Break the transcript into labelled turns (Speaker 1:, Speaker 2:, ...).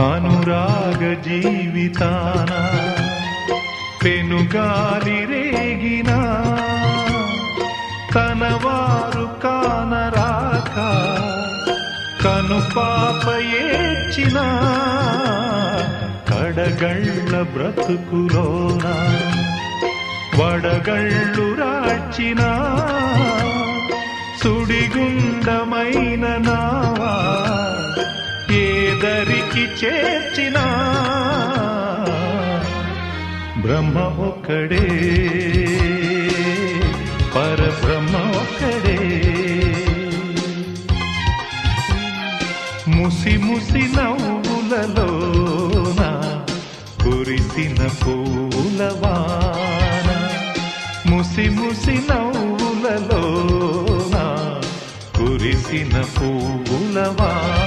Speaker 1: అనురాగ జీవితాన పెనుగాలి రేగినా తనవారు కానరాక కనుపాప ఏడ్చిన కడగళ్ళ బ్రతుకులోన వడగళ్ళు రాచిన సుడిగుండమైన నావా ఏదరికి చేర్చిన బ్రహ్మ ఒక్కడే పరబ్రహ్మ ఒక్కడే ముసి ముసి నవ్వులలోన కురిసిన పూలవాన ముసి ముసి నవ్వులలోన కురిసిన పూలవాన